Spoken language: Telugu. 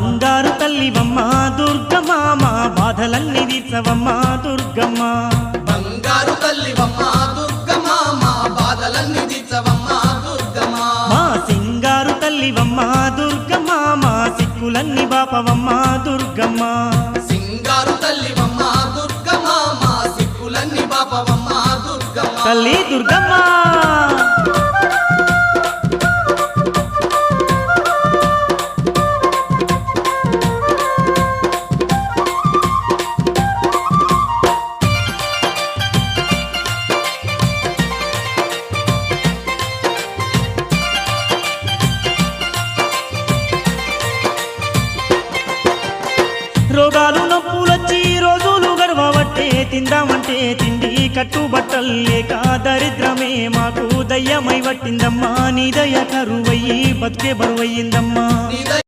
బంగారు తల్లివమ్మ దుర్గమ్మ మా బాధలన్నీ తీర్చవమ్మ దుర్గమ్మ బంగారు తల్లివమ్మ దుర్గమ్మ మా బాధలన్నీ తీర్చవమ్మ దుర్గమ్మ మా సింగారు తల్లివమ్మ దుర్గమ్మ మా సిక్కులన్నీ బాపవమ్మ దుర్గమ్మ సింగారు తల్లివమ్మ దుర్గమ్మ మా సిక్కులన్నీ బాపవమ్మ దుర్గమ్మ తల్లి దుర్గమ్మ రోగాలు నొప్పులొచ్చి రోజులు గడవబట్టే తిందామంటే తిండి కట్టుబట్టలు లేక దరిద్రమే మాకు దయ్యమై పట్టిందమ్మా నీ దయ కరువయ్యి బతుకే బరువయ్యిందమ్మా నీ దయ